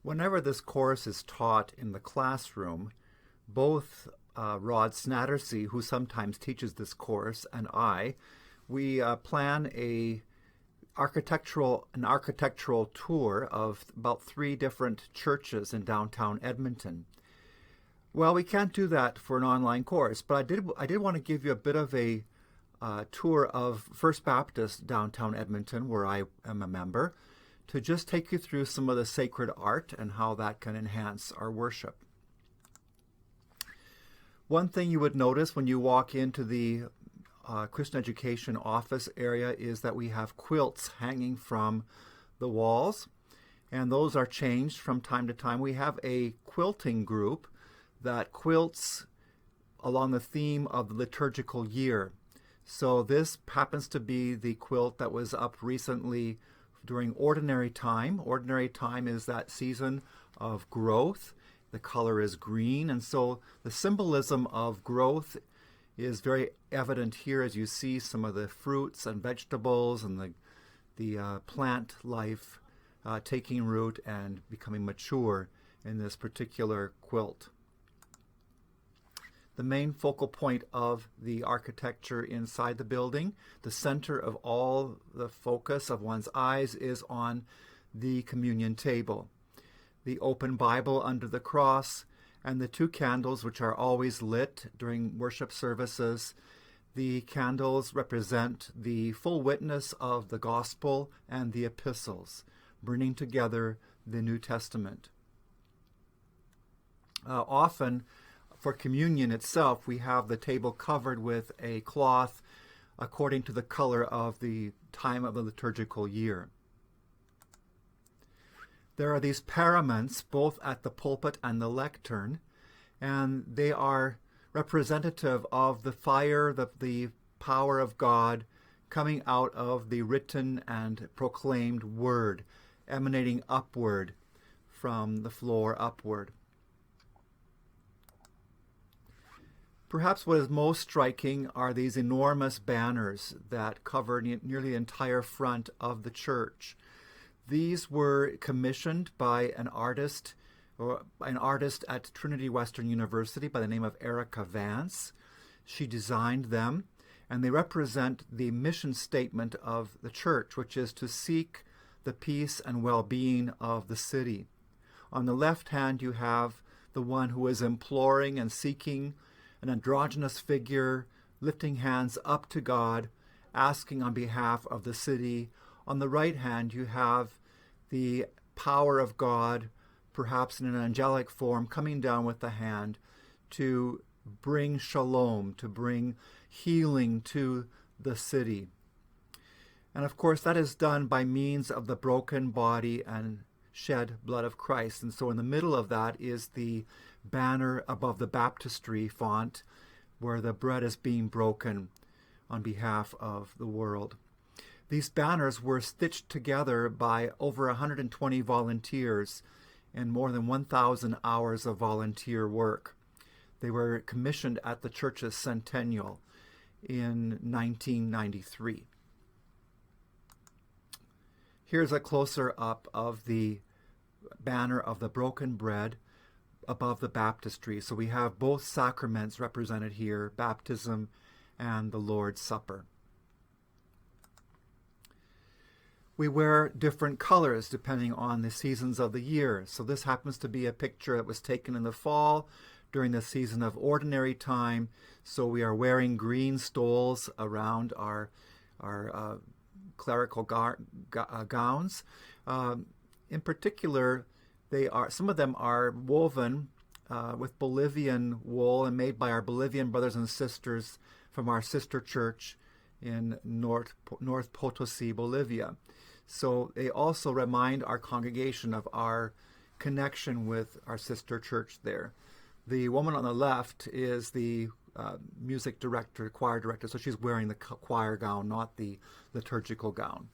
Whenever this course is taught in the classroom, both Rod Snattersea, who sometimes teaches this course, and we plan an architectural tour of about 3 different churches in downtown Edmonton. Well, we can't do that for an online course, but I did want to give you a bit of a tour of First Baptist downtown Edmonton, where I am a member, to just take you through some of the sacred art and how that can enhance our worship. One thing you would notice when you walk into the Christian Education office area is that we have quilts hanging from the walls, and those are changed from time to time. We have a quilting group that quilts along the theme of the liturgical year. So this happens to be the quilt that was up recently during ordinary time. Ordinary time is that season of growth. The color is green, and so the symbolism of growth is very evident here as you see some of the fruits and vegetables and the plant life taking root and becoming mature in this particular quilt. The main focal point of the architecture inside the building, the center of all the focus of one's eyes, is on the communion table. The open Bible under the cross, and the 2 candles which are always lit during worship services. The candles represent the full witness of the gospel and the epistles, bringing together the New Testament. Often, for communion itself, we have the table covered with a cloth according to the color of the time of the liturgical year. There are these paraments both at the pulpit and the lectern, and they are representative of the fire, the power of God coming out of the written and proclaimed word, emanating upward from the floor upward. Perhaps what is most striking are these enormous banners that cover nearly the entire front of the church. These were commissioned by an artist at Trinity Western University by the name of Erica Vance. She designed them, and they represent the mission statement of the church, which is to seek the peace and well-being of the city. On the left hand, you have the one who is imploring and seeking, an androgynous figure lifting hands up to God, asking on behalf of the city. On the right hand, you have the power of God, perhaps in an angelic form, coming down with the hand to bring shalom, to bring healing to the city. And of course, that is done by means of the broken body and shed blood of Christ. And so in the middle of that is the banner above the baptistry font, where the bread is being broken on behalf of the world. These banners were stitched together by over 120 volunteers and more than 1,000 hours of volunteer work. They were commissioned at the church's centennial in 1993. Here's a closer up of the banner of the broken bread above the baptistry. So we have both sacraments represented here, baptism and the Lord's Supper. We wear different colors depending on the seasons of the year. So this happens to be a picture that was taken in the fall during the season of ordinary time. So we are wearing green stoles around our clerical gowns. In particular, some of them are woven with Bolivian wool and made by our Bolivian brothers and sisters from our sister church in North Potosi, Bolivia. So they also remind our congregation of our connection with our sister church there. The woman on the left is the music director, choir director, so she's wearing the choir gown, not the liturgical gown.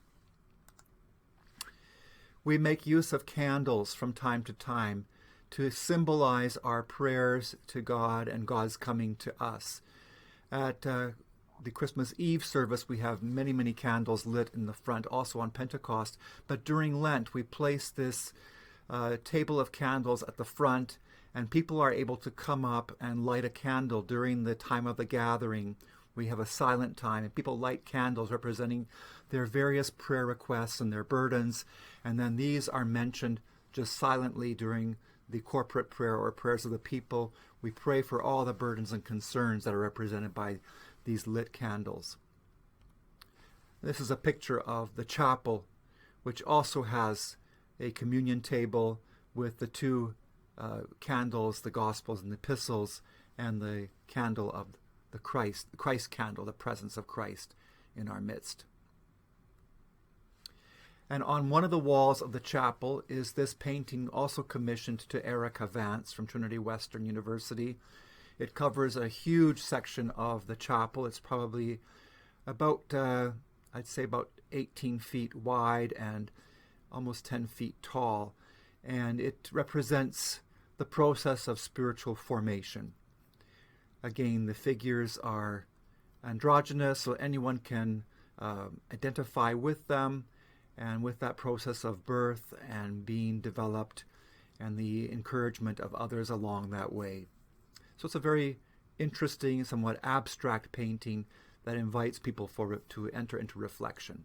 We make use of candles from time to time to symbolize our prayers to God and God's coming to us. At the Christmas Eve service, we have many, many candles lit in the front, also on Pentecost. But during Lent, we place this table of candles at the front, and people are able to come up and light a candle during the time of the gathering. We have a silent time, and people light candles representing their various prayer requests and their burdens, and then these are mentioned just silently during the corporate prayer or prayers of the people. We pray for all the burdens and concerns that are represented by these lit candles. This is a picture of the chapel, which also has a communion table with the two candles, the Gospels and the Epistles, and the candle of the Christ candle, the presence of Christ in our midst. And on one of the walls of the chapel is this painting, also commissioned to Erica Vance from Trinity Western University. It covers a huge section of the chapel. It's probably about, I'd say about 18 feet wide and almost 10 feet tall. And it represents the process of spiritual formation. Again, the figures are androgynous, so anyone can identify with them, and with that process of birth and being developed and the encouragement of others along that way. So it's a very interesting, somewhat abstract painting that invites people to enter into reflection.